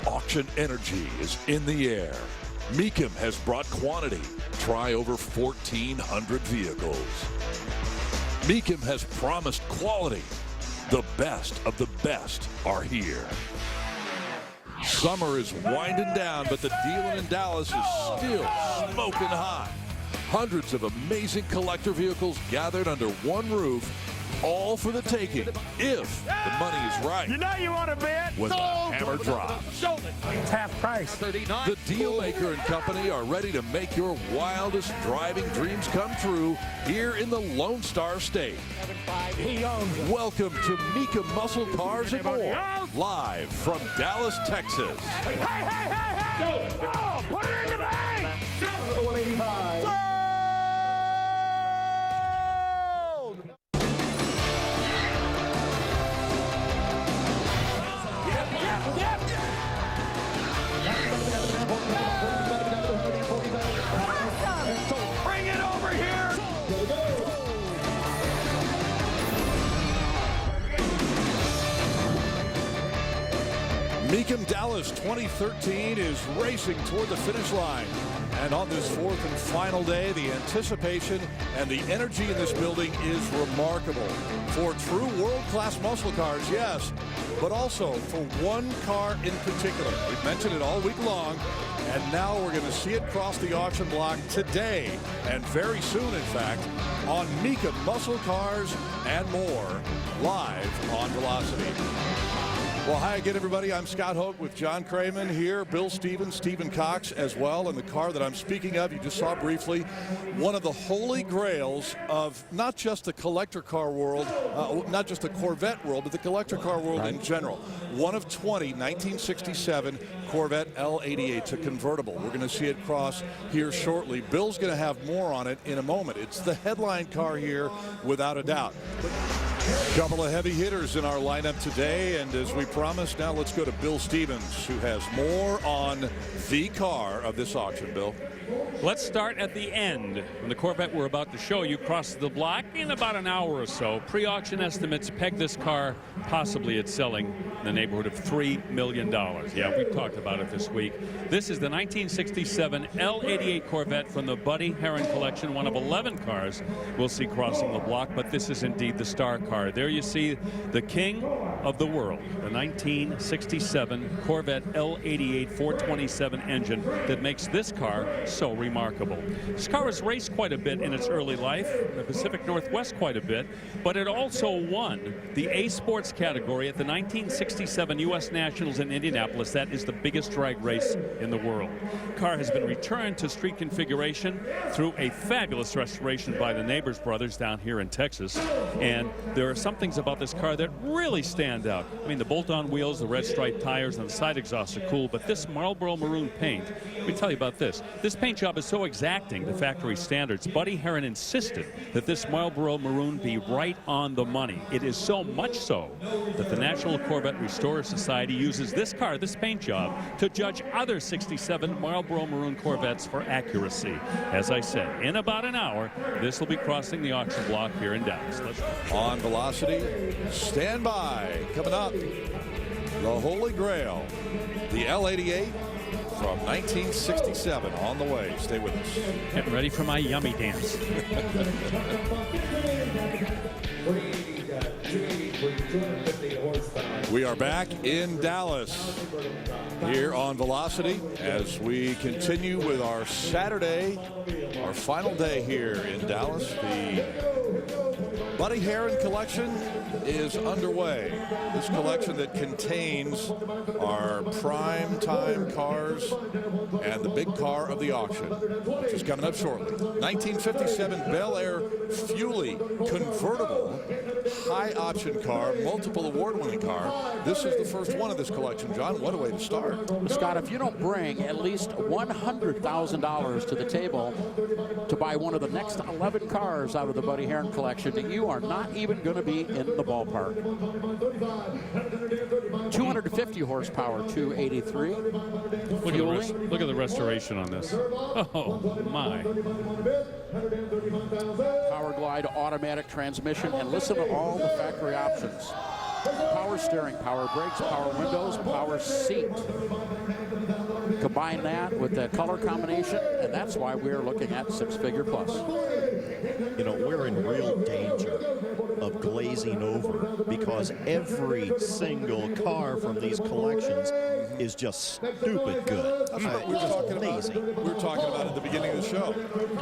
Auction energy is in the air. Meekum has brought quantity. Try over 1,400 vehicles. Meekum has promised quality. The best of the best are here. Summer is winding down, but the dealing in Dallas is still smoking hot. Hundreds of amazing collector vehicles gathered under one roof, all for the taking, if the money is right. You know you want to bet. When the hammer drops. It's half price. The Dealmaker and Company are ready to make your wildest driving dreams come true here in the Lone Star State. Welcome to Meekum Muscle Cars and More, live from Dallas, Texas. Hey, hey, hey, hey! Oh, put it in the bank! 185. Bring it over here! Meekum Dallas 2013 is racing toward the finish line. And on this fourth and final day, the anticipation and the energy in this building is remarkable. For true world-class muscle cars, yes, but also for one car in particular. We've mentioned it all week long, and now we're going to see it cross the auction block today, and very soon, in fact, on Meekum Muscle Cars and More, live on Velocity. Well, hi again, everybody. I'm Scott Hoke with John Craman here, Bill Stevens, Stephen Cox as well. And the car that I'm speaking of, you just saw briefly, one of the holy grails of not just the collector car world, not just the Corvette world, but the collector car world in general. One of 20 1967 Corvette L88. It's a convertible. We're going to see it cross here shortly. Bill's going to have more on it in a moment. It's the headline car here, without a doubt. Couple of heavy hitters in our lineup today, and as we promised, now let's go to Bill Stevens, who has more on the car of this auction. Bill, let's start at the end. When the Corvette we're about to show you crosses the block in about an hour or so, pre-auction estimates peg this car possibly at selling in the neighborhood of $3 million. Yeah, we've talked about it this week. This is the 1967 L88 Corvette from the Buddy Herin collection, one of 11 cars we'll see crossing the block, but this is indeed the star car. There you see the king of the world, the 1967 Corvette L88 427 engine that makes this car so remarkable. This car has raced quite a bit in its early life, the Pacific Northwest quite a bit, but it also won the A Sports category at the 1967 U.S. Nationals in Indianapolis. That is the biggest drag race in the world. The car has been returned to street configuration through a fabulous restoration by the Neighbors brothers down here in Texas, and there are some things about this car that really stand out. I mean, the bolt-on wheels, the red striped tires, and the side exhaust are cool, but this Marlboro maroon paint, let me tell you about this. This paint job is so exacting to factory standards. Buddy Herin insisted that this Marlboro maroon be right on the money. It is so much so that the National Corvette Restorer Society uses this car, this paint job, to judge other 67 Marlboro maroon Corvettes for accuracy. As I said, in about an hour, this will be crossing the auction block here in Dallas. Let's go. On Velocity, stand by. Coming up, the Holy Grail, the L88 from 1967 on the way. Stay with us. Getting ready for my yummy dance. We are back in Dallas here on Velocity as we continue with our Saturday, our final day here in Dallas. The Buddy Herin collection is underway. This collection that contains our prime time cars and the big car of the auction, which is coming up shortly. 1957 Bel Air Fuelie convertible high option car, multiple award-winning car. This is the first one of this collection. John, what a way to start. Scott, if you don't bring at least $100,000 to the table to buy one of the next 11 cars out of the Buddy Herin collection, you are not even going to be in the ballpark. 250 horsepower, 283. Look at the restoration on this. Oh, my. Power glide, automatic transmission, and listen to all the factory options. Power steering, power brakes, power windows, power seat. Combine that with the color combination, and that's why we're looking at six-figure plus. You know, we're in real danger of glazing over because every single car from these collections is just stupid good. That's what we were talking about. We were talking about at the beginning of the show.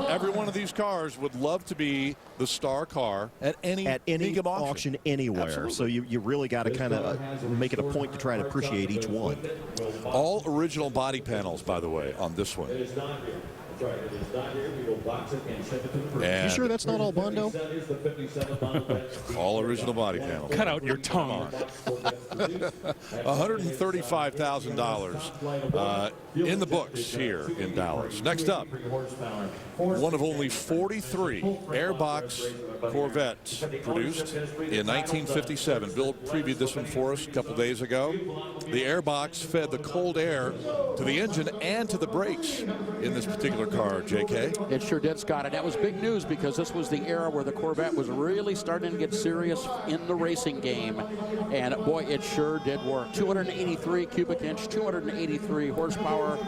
Every one of these cars would love to be the star car at any auction anywhere. Absolutely. So you really got to kind of make it a point to try to appreciate each one. All original body panels, by the way, on this one. You sure that's not all Bondo? All original body panels. Cut out your tongue. $135,000 in the books here in Dallas. Next up, one of only 43 airbox Corvettes produced in 1957. Bill previewed this one for us a couple days ago. The airbox fed the cold air to the engine and to the brakes in this particular car, J.K. It sure did, Scott, and that was big news because this was the era where the Corvette was really starting to get serious in the racing game, and boy, it sure did work. 283 cubic inch, 283 horsepower,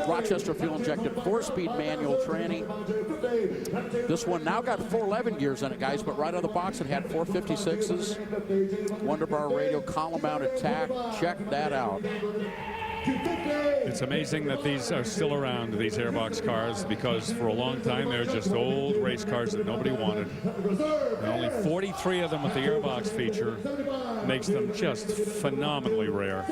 Rochester fuel-injected 4-speed manual tranny. This one now got 411 gears in it, guys, but right out of the box it had 456s, Wonderbar radio, column-mounted tack. Check that out. It's amazing that these are still around, these airbox cars, because for a long time they're just old race cars that nobody wanted. And only 43 of them with the airbox feature makes them just phenomenally rare.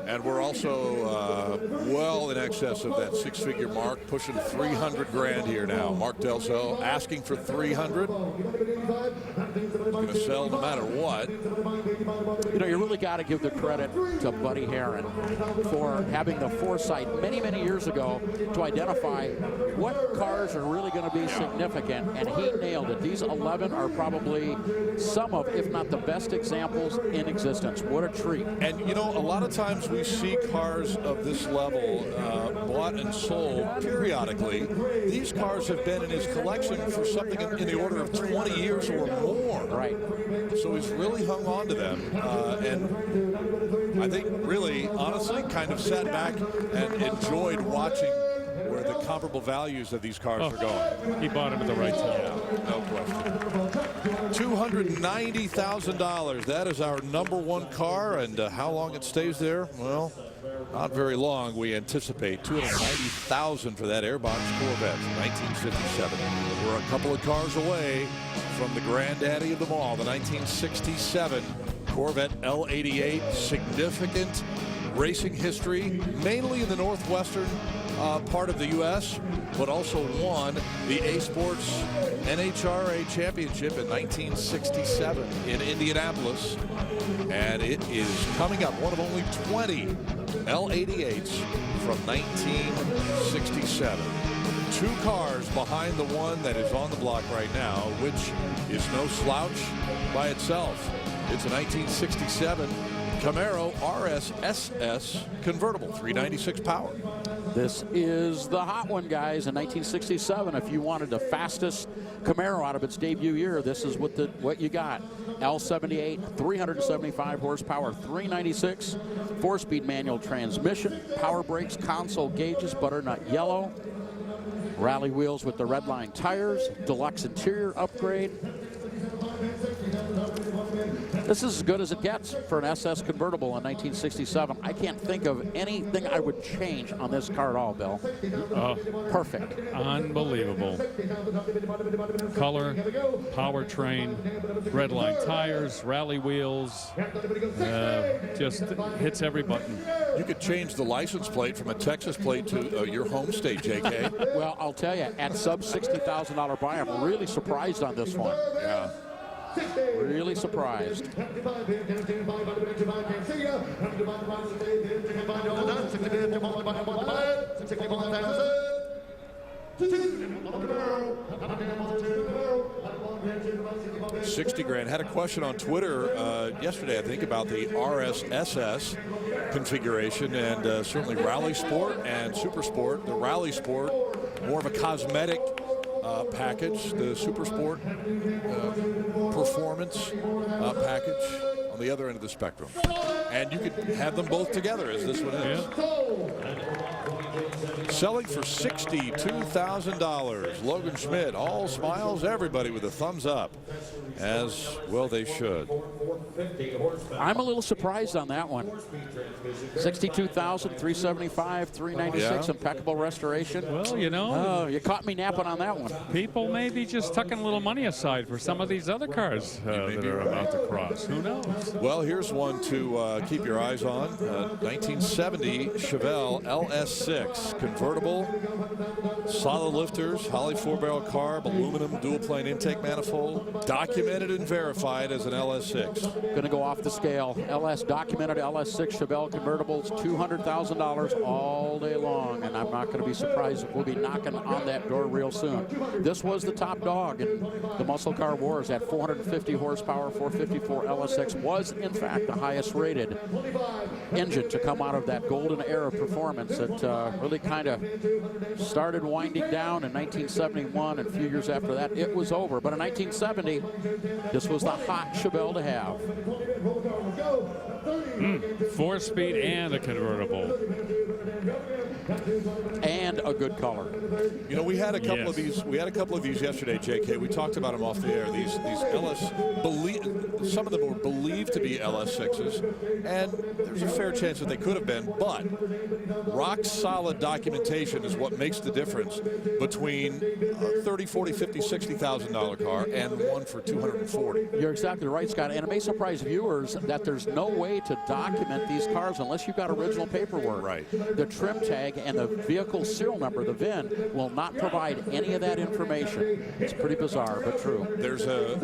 And we're also well in excess of that six-figure mark, pushing 300 grand here now. Mark Delso asking for 300. Going to sell no matter what. You know, you really got to give the credit to Buddy Herin for having the foresight many, many years ago to identify what cars are really going to be significant, and he nailed it. These 11 are probably some of, if not the best examples in existence. What a treat. And, you know, a lot of times we see cars of this level bought and sold periodically. These cars have been in his collection for something in the order of 20 years or more. Right. So he's really hung on to them. And I think really, honestly, kind of sat back and enjoyed watching where the comparable values of these cars are going. He bought them at the right time. Yeah, no question. $290,000. That is our number one car, and how long it stays there? Well, not very long. We anticipate $290,000 for that airbox Corvette from 1957. We're a couple of cars away from the granddaddy of them all, the 1967 Corvette L88. Significant racing history, mainly in the northwestern part of the U.S., but also won the A Sports NHRA Championship in 1967 in Indianapolis. And it is coming up, one of only 20 L88s from 1967. Two cars behind the one that is on the block right now, which is no slouch by itself. It's a 1967 Camaro RS SS convertible, 396 power. This is the hot one, guys, in 1967. If you wanted the fastest Camaro out of its debut year, this is what you got. L78, 375 horsepower, 396, 4-speed manual transmission, power brakes, console gauges, butternut yellow, rally wheels with the red line tires, deluxe interior upgrade. This is as good as it gets for an SS convertible in 1967. I can't think of anything I would change on this car at all, Bill. Perfect. Unbelievable. Color, powertrain, red line tires, rally wheels, just hits every button. You could change the license plate from a Texas plate to your home state, J.K. Well, I'll tell you, at sub $60,000 buy, I'm really surprised on this one. Yeah. Really surprised. $60 grand. Had a question on Twitter yesterday, I think, about the RSSS configuration, and certainly Rally Sport and Super Sport. The Rally Sport, more of a cosmetic package. The Super Sport performance package on the other end of the spectrum. And you could have them both together, as this one is. Selling for $62,000. Logan Schmidt, all smiles, everybody with a thumbs up, as well they should. I'm a little surprised on that one. 62,000, 375, 396, impeccable restoration. Well, you know. Oh, you caught me napping on that one. People may be just tucking a little money aside for some of these other cars that are about to cross. Who knows? Well, here's one to keep your eyes on. 1970 Chevelle LS6 convertible, solid lifters, Holley 4-barrel carb, aluminum dual-plane intake manifold, documented and verified as an LS6. Going to go off the scale. LS documented LS6 Chevelle convertibles, $200,000 all day long, and I'm not going to be surprised if we'll be knocking on that door real soon. This was the top dog in the muscle car wars at 450 horsepower. 454 LS6 was, in fact, the highest rated engine to come out of that golden era of performance that really kind of started winding down in 1971, and a few years after that it was over. But in 1970, this was the hot Chevelle to have. 4-speed and a convertible. And a good color. You know, we had a couple of these. We had a couple of these yesterday, JK. We talked about them off the air. These LS, some of them were believed to be LS6s, and there's a fair chance that they could have been. But rock solid documentation is what makes the difference between a $30, $40, $50, $60,000 car and one for $240. You're exactly right, Scott. And it may surprise viewers that there's no way to document these cars unless you've got original paperwork. Right. The trim tag and the vehicle serial number, the VIN, will not provide any of that information. It's pretty bizarre, but true. There's a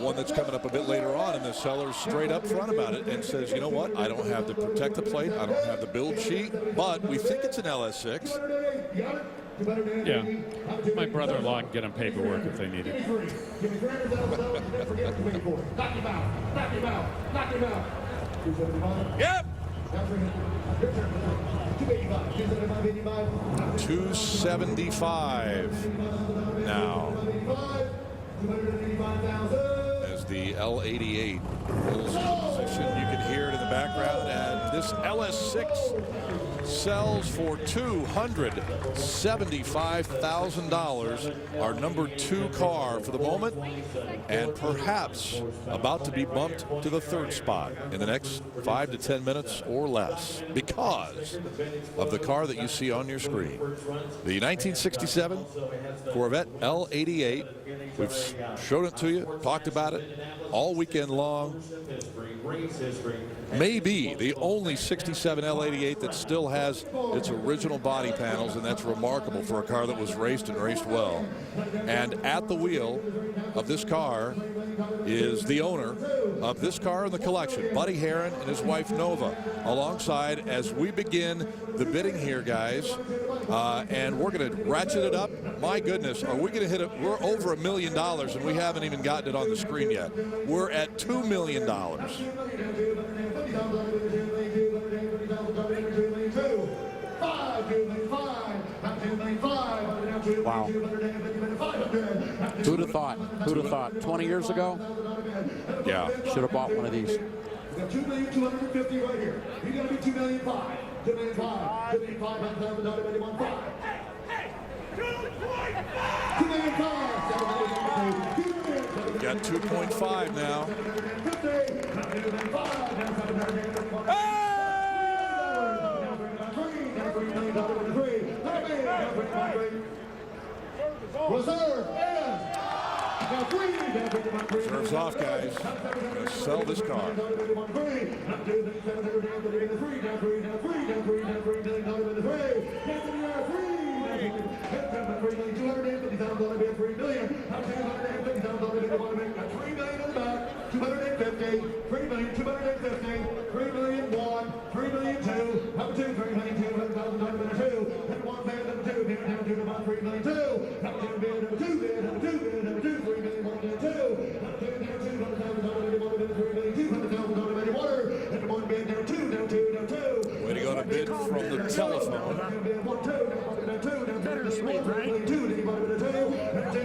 one that's coming up a bit later on, and the seller's straight up front about it and says, you know what, I don't have the protector plate, I don't have the build sheet, but we think it's an LS6. Yeah, my brother-in-law can get them paperwork if they need it. Yep. 275 now as the L88 rolls into position. You can hear it in the background, and this LS6 sells for $275,000, our number 2 car for the moment, and perhaps about to be bumped to the 3rd spot in the next 5 to 10 minutes or less because of the car that you see on your screen. The 1967 Corvette L88. We've showed it to you, talked about it all weekend long. Maybe the only 67 L88 that still has its original body panels, and that's remarkable for a car that was raced and raced well. And at the wheel of this car is the owner of this car in the collection, Buddy Herin and his wife Nova, alongside as we begin the bidding here, guys. And we're going to ratchet it up. My goodness, are we going to hit it? We're over $1 million, and we haven't even gotten it on the screen yet. We're at $2 million. Wow. Who'd have thought? Who'd have thought? 20 years ago? Yeah. Should have bought one of these. We got $2,250,000 right here. You got to be $2,500,000. $2,500,000. We got 2.5 now. Reserves off, guys. Gonna sell this car. Way to go to bid from the telephone. Bittersweet, right?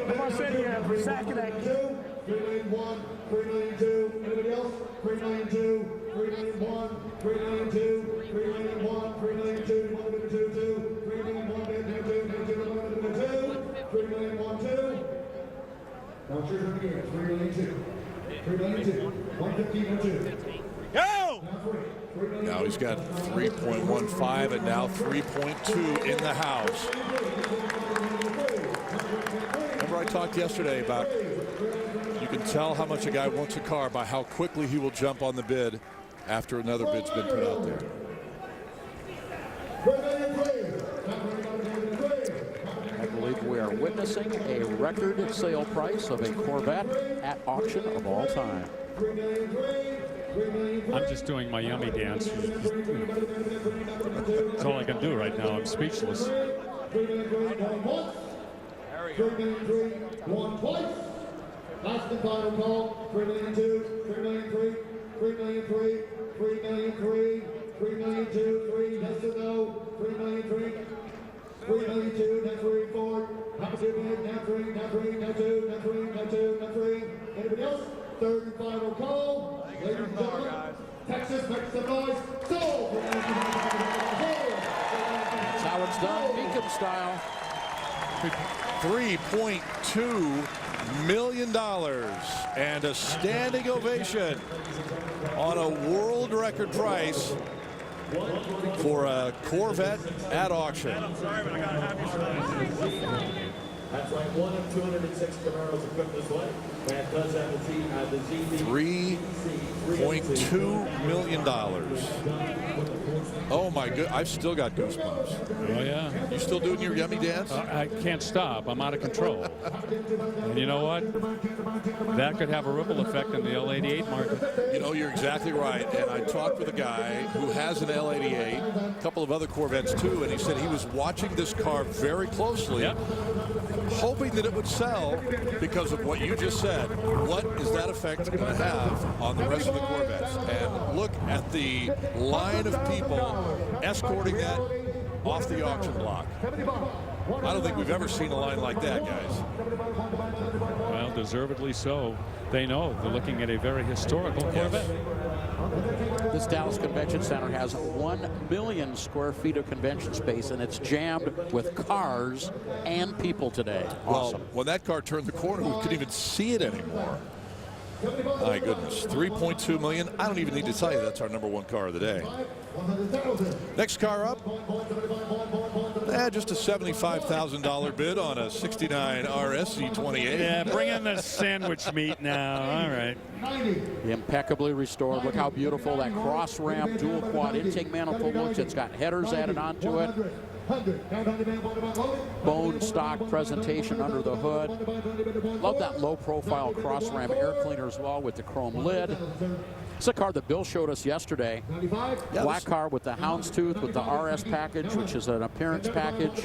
Come on, sit here. Sack of that. $3,100,000, $3,200,000. Anybody else? $3,200,000. Now he's got 3.15 and now 3.2 in the house. Remember I talked yesterday about you can tell how much a guy wants a car by how quickly he will jump on the bid after another bid's been put out there. I believe we are witnessing a record sale price of a Corvette at auction of all time. I'm just doing my yummy dance. That's all I can do right now. I'm speechless. Last and final call, 3,000,002, 3,000,003, 3,000,003, 3,000,003, 3,000,002, 3, yes or no, 3,000,003, 3,000,002, now 3, 4, now 2 bid, now 3, now 3, now 2, now 3, now 2, now 3. Anybody else? Third and final call. Ladies and gentlemen, Texas, make some noise. Sold! That's how it's done, Beacom style. $3.2 million and a standing ovation on a world record price for a Corvette at auction. That's like one of 206 Camaros equipped this way. That does have the $3.2 million. Oh my good! I've still got goosebumps. Oh yeah. You still doing your yummy dance? I can't stop. I'm out of control. And you know what? That could have a ripple effect in the L88 market. You know, you're exactly right. And I talked with a guy who has an L88, a couple of other Corvettes too, and he said he was watching this car very closely, Yep. hoping that it would sell because of what you just said. What is that effect going to have on the rest of the Corvettes? And look at the line of people escorting that off the auction block. I don't think we've ever seen a line like that, guys. Well, deservedly so. They know they're looking at a very historical Corvette. This Dallas Convention Center has 1 million square feet of convention space, and it's jammed with cars and people today. Awesome. Well, when that car turned the corner, we couldn't even see it anymore. My goodness, 3.2 million. I don't even need to tell you that's our #1 car of the day. Next car up, just a $75,000 bid on a '69 RS Z28. Yeah, bring in the sandwich meat now. All right. Impeccably restored. Look how beautiful that cross ramp dual quad intake manifold looks. It's got headers added onto it. Bone stock presentation under the hood. Love that low profile cross ramp air cleaner as well with the chrome lid. It's a car that Bill showed us yesterday. Black car with the houndstooth with the RS package, which is an appearance package.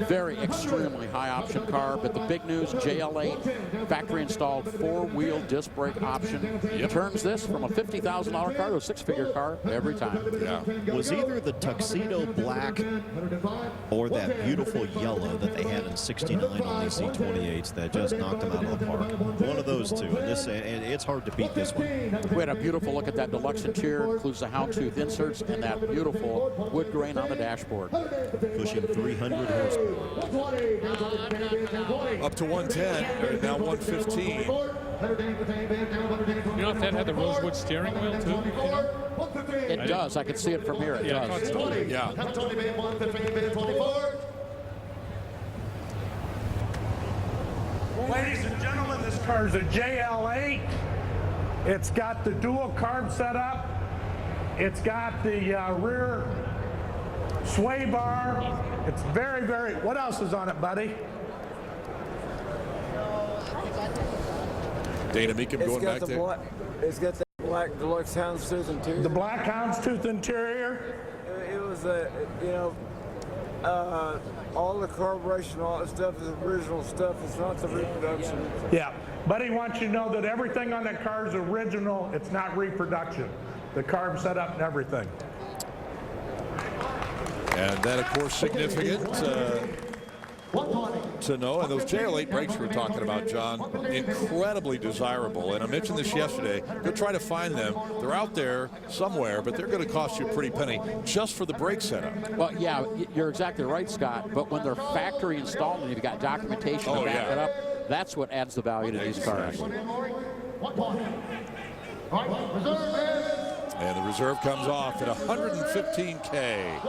Very extremely high option car, but the big news, JL8 factory installed 4-wheel disc brake option. Turns this from a $50,000 car to a 6-figure car every time. Yeah. Was either the tuxedo black or that beautiful yellow that they had in '69 on these C28s that just knocked them out of the park. One of those two, and it's hard to beat this one. We had a beautiful look at that deluxe interior. Includes the houndstooth inserts and that beautiful wood grain on the dashboard. Pushing 300 horsepower. Up to 110, or now 115. You know if that had the rosewood steering wheel too? It does. I can see it from here. It does. Yeah. Ladies and gentlemen, this car is a JL8. It's got the dual carb setup. It's got the rear sway bar. It's very, very, what else is on it, buddy? Dana Meekum going back there. It's got the black deluxe houndstooth interior. The black houndstooth interior. It was all the carburation, all that stuff is original stuff. It's not the reproduction. Yeah. Buddy wants you to know that everything on that car is original. It's not reproduction. The carb setup and everything. And that, of course, significant. to know. And those JL8 brakes we were talking about, John, incredibly desirable. And I mentioned this yesterday. Go try to find them. They're out there somewhere, but they're going to cost you a pretty penny just for the brake setup. Well, yeah, you're exactly right, Scott. But when they're factory installed and you've got documentation to back it up, that's what adds the value to these cars. And the reserve comes off at 115K.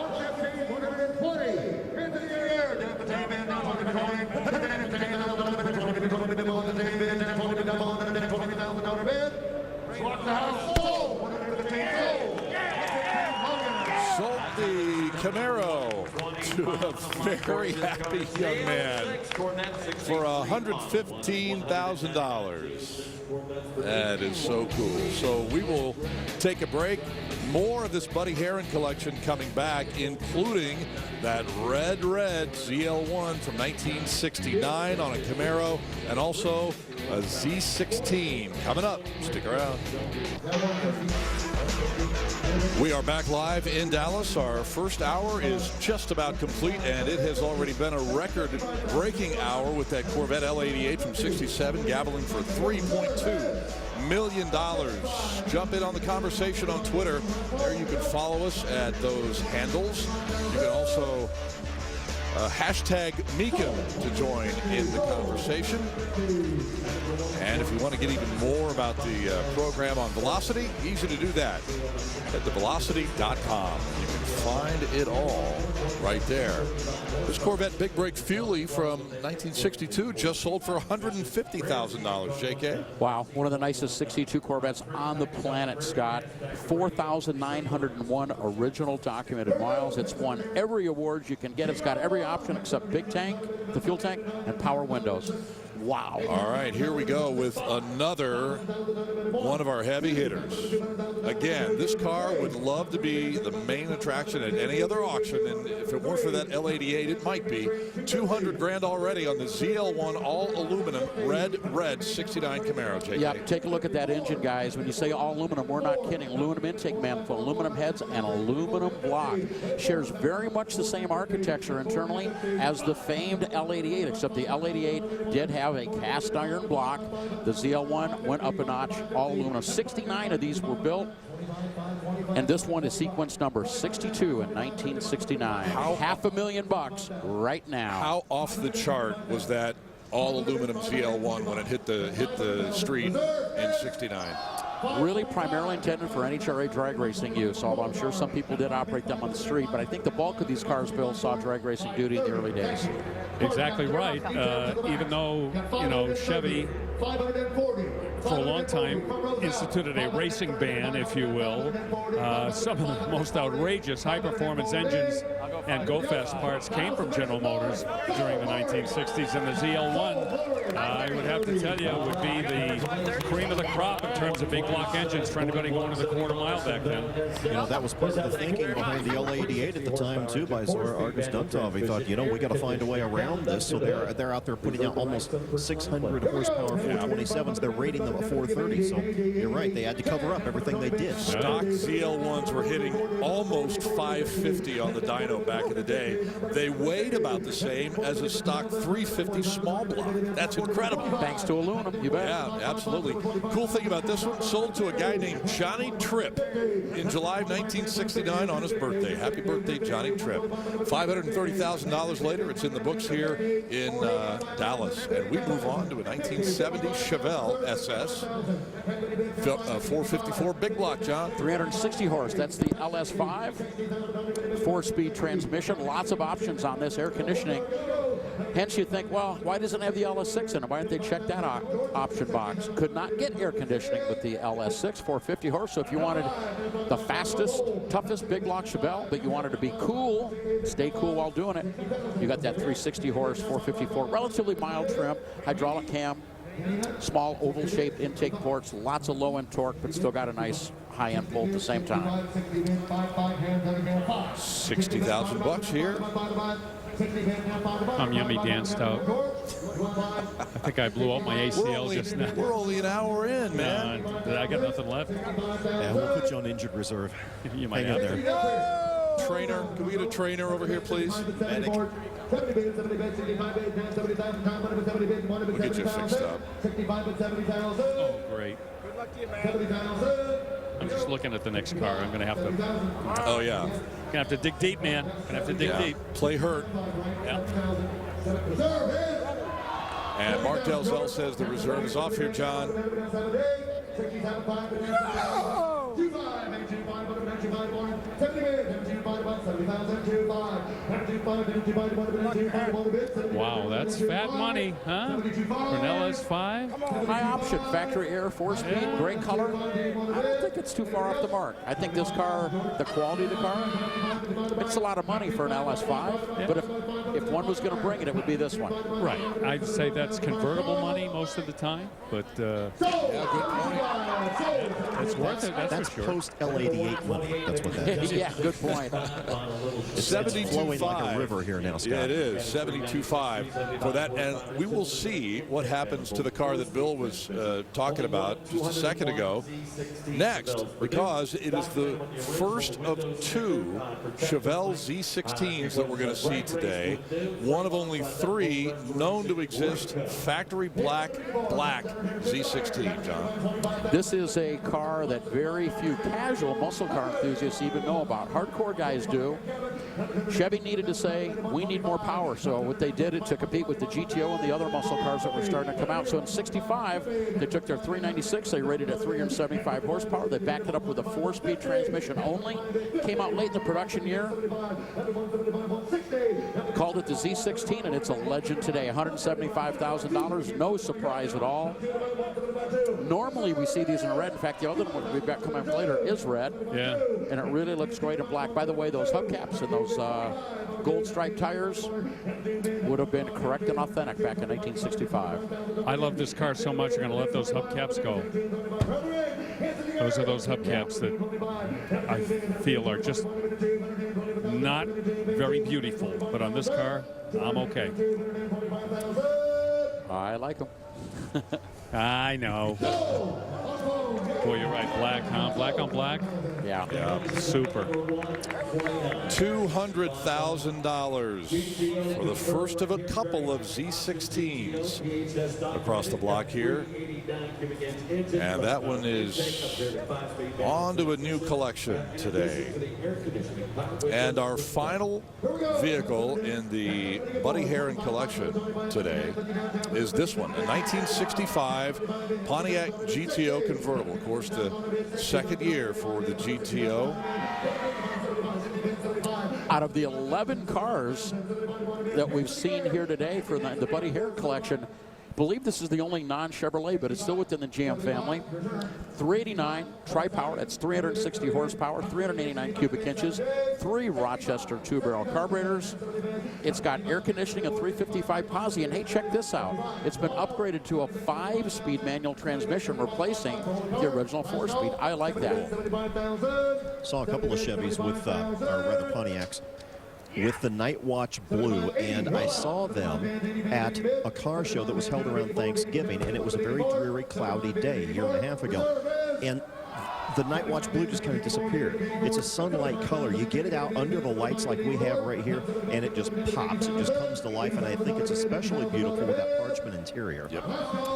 Sold the Camaro to a very happy young man for $115,000. That is so cool. So we will take a break. More of this Buddy Herin collection coming back, including that red ZL1 from 1969 on a Camaro, and also a Z16 coming up. Stick around. We are back live in Dallas. Our first hour is just about complete, and it has already been a record-breaking hour with that Corvette L88 from '67 gabbling for $3.2 million. Jump in on the conversation on Twitter. There you can follow us at those handles. You can also hashtag Mika to join in the conversation. And if you want to get even more about the program on Velocity, easy to do that. Head to velocity.com. You can find it all right there. This Corvette Big Break Fuelie from 1962 just sold for $150,000, JK. Wow, one of the nicest 62 Corvettes on the planet, Scott. 4,901 original documented miles. It's won every award you can get. It's got every option except big tank, the fuel tank, and power windows. Wow. All right, here we go with another one of our heavy hitters. Again, this car would love to be the main attraction at any other auction, and if it weren't for that L88, it might be. 200 grand already on the ZL1 all aluminum red 69 Camaro, JK. Yep, take a look at that engine, guys. When you say all aluminum, we're not kidding. Aluminum intake manifold, aluminum heads, and aluminum block. Shares very much the same architecture internally as the famed L88, except the L88 did have a cast iron block. The ZL1 went up a notch, all aluminum. 69 of these were built, and this one is sequence number 62 in 1969. $500,000 right now. How off the chart was that all aluminum ZL1 when it hit the street in '69? Really primarily intended for NHRA drag racing use, although I'm sure some people did operate them on the street, but I think the bulk of these cars built saw drag racing duty in the early days. Exactly right. Even though, Chevy for a long time instituted a racing ban, if you will. Some of the most outrageous high-performance engines and go-fast parts came from General Motors during the 1960s, and the ZL1, I would have to tell you, would be the cream of the crop in terms of big block engines for anybody going to the quarter mile back then. That was part of the thinking behind the L88 at the time, too, by Argus Duntov. He thought, we got to find a way around this, so they're out there putting out almost 600 horsepower 427s. They're rating them at 430, so you're right. They had to cover up everything they did. Stock ZL1s were hitting almost 550 on the dyno back in the day. They weighed about the same as a stock 350 small block. That's incredible. Thanks to aluminum, you bet. Yeah, absolutely. Cool thing about this one, sold to a guy named Johnny Tripp in July of 1969 on his birthday. Happy birthday, Johnny Tripp. $530,000 later, it's in the books here in Dallas. And we move on to a 1970 Chevelle SS 454 big block, John. 360 horse. That's the LS5. 4-speed transmission. Lots of options on this. Air conditioning. Hence you think, well, why doesn't it have the LS6 in it? Why didn't they check that option box? Could not get air conditioning with the LS6 450 horse. So if you wanted the fastest, toughest big block Chevelle, but you wanted to be cool, stay cool while doing it, you got that 360 horse 454. Relatively mild trim, hydraulic cam, small oval shaped intake ports, lots of low end torque, but still got a nice high end pull at the same time. $60,000 here. I'm yummy danced out. I think I blew out my ACL just now. We're only an hour in, man. I got nothing left. Yeah, we'll put you on injured reserve. You might have there. trainer? Can we get a trainer over here, please? Medic. We'll get you fixed up. Oh, great. Good luck to you, man. I'm just looking at the next car. I'm going to have to. Oh, yeah. Gonna have to dig deep, man. Gonna have to dig deep. Play hurt. Yeah. And Mark Delzell says the reserve is off here, John. Wow, that's fat money, huh? Cornell S5. High option, factory air, 4-speed, great color. I don't think it's too far off the mark. I think this car, the quality of the car, it's a lot of money for an LS5. But if one was going to bring it, it would be this one. Right. I'd say that's convertible money most of the time, but Yeah, good point. it's worth it. That's for sure. post L88 money. That's what that is. Yeah, good point. It's flowing like a river here now, Scott. Yeah, it is. 72.5 for that. And we will see what happens to the car that Bill was talking about just a second ago next, because it is the first of 2 Chevelle Z16s that we're going to see today. One of only 3 known to exist factory black Z16, John. This is a car that very few casual muscle car enthusiasts even know about. Hardcore guys do. Chevy needed to say, we need more power. So what they did to compete with the GTO and the other muscle cars that were starting to come out. So in 65, they took their 396, they rated at 375 horsepower. They backed it up with a 4-speed transmission only. Came out late in the production year. Called it the Z16, and it's a legend today. $175,000, no surprise at all. Normally we see these in red. In fact, the other one we'll be back coming up later is red. Yeah. And it really looks great in black. By the way, those hubcaps and those gold striped tires would have been correct and authentic back in 1965. I love this car so much, I'm going to let those hubcaps go. Those are those hubcaps that I feel are just not very beautiful. But on this car, I'm okay. I like them. I know. Boy, you're right. Black, huh? Black on black? Yeah. Yeah, super. $200,000 for the first of a couple of Z16s across the block here. And that one is on to a new collection today. And our final vehicle in the Buddy Herin collection today is this one, a 1965 Pontiac GTO convertible. Of course, the second year for the GTO. Out of the 11 cars that we've seen here today for the Buddy Herin collection, I believe this is the only non-Chevrolet, but it's still within the GM family. 389 tri-power, that's 360 horsepower, 389 cubic inches, 3 Rochester 2-barrel carburetors. It's got air conditioning, a 355 posi, and hey, check this out. It's been upgraded to a 5-speed manual transmission, replacing the original 4-speed. I like that. Saw a couple of Chevys with, or rather Pontiacs, with the Night Watch Blue, and I saw them at a car show that was held around Thanksgiving, and it was a very dreary, cloudy day a year and a half ago. And the Night Watch Blue just kind of disappeared. It's a sunlight color. You get it out under the lights like we have right here, and it just pops. It just comes to life, and I think it's especially beautiful with that parchment interior. Yep.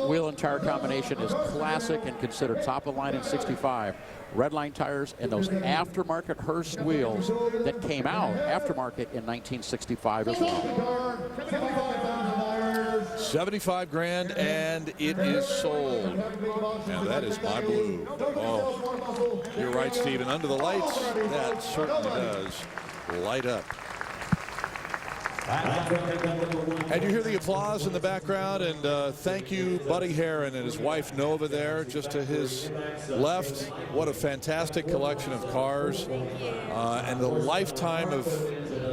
Wheel and tire combination is classic and considered top of the line in 65. Redline tires and those aftermarket Hurst wheels that came out aftermarket in 1965 as well. 75 grand, and it is sold. Now that is my blue. Oh, you're right, Stephen. Under the lights, that certainly does light up. And you hear the applause in the background, and thank you, Buddy Herin and his wife Nova there, just to his left. What a fantastic collection of cars, and the lifetime of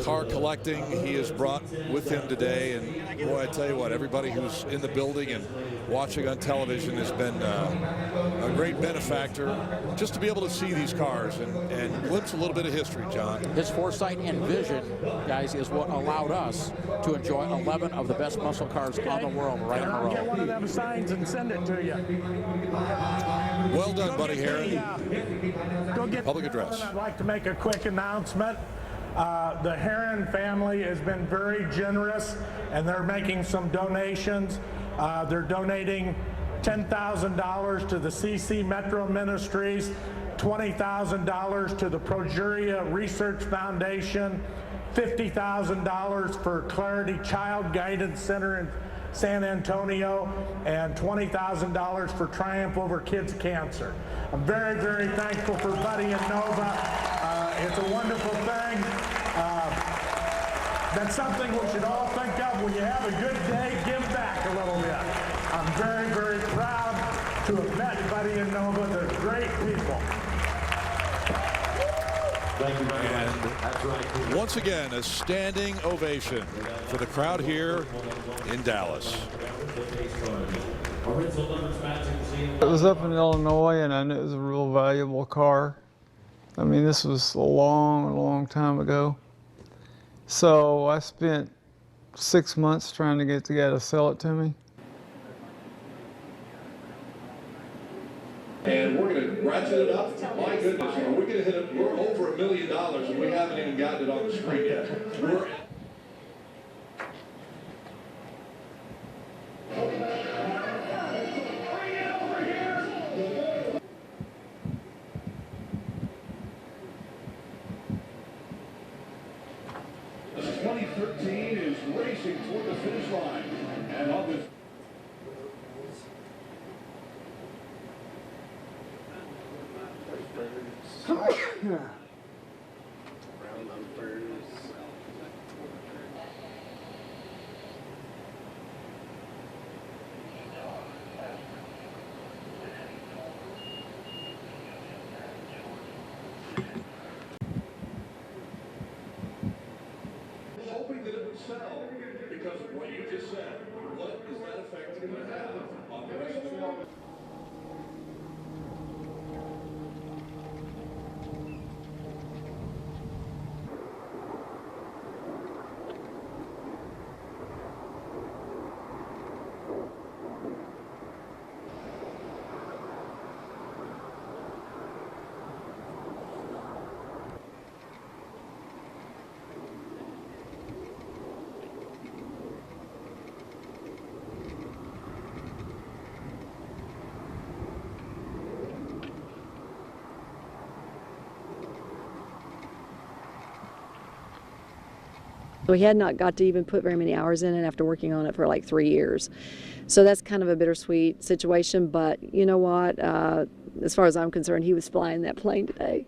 car collecting he has brought with him today. And boy, I tell you what, everybody who's in the building and watching on television has been a great benefactor just to be able to see these cars and glimpse a little bit of history, John. His foresight and vision, guys, is what allowed us to enjoy 11 of the best muscle cars on the world right in a row. Get one of them signs and send it to you. Well done, Buddy Herin. Go get Public address. I'd like to make a quick announcement. The Herin family has been very generous, and they're making some donations. They're donating $10,000 to the CC Metro Ministries, $20,000 to the Progeria Research Foundation, $50,000 for Clarity Child Guidance Center in San Antonio, and $20,000 for Triumph Over Kids Cancer. I'm very, very thankful for Buddy and Nova. It's a wonderful thing. That's something we should all think of when you have a good day. Give back a little bit. I'm very, very proud to have met Buddy and Nova. They're great people. Thank you very much. That's right. Once again, a standing ovation for the crowd here in Dallas. It was up in Illinois, and I knew it was a real valuable car. I mean, this was a long, long time ago. So I spent 6 months trying to get the guy to sell it to me. And we're going to ratchet it up. My goodness, are we going to hit it? We're over $1 million, and we haven't even gotten it on the screen yet. We're This 2013 is racing toward the finish line, and on this. Hoping that it would sell because of what you just said. What is that effect going to have on the rest of the world? We had not got to even put very many hours in it after working on it for like 3 years. So that's kind of a bittersweet situation, but you know what? As far as I'm concerned, he was flying that plane today.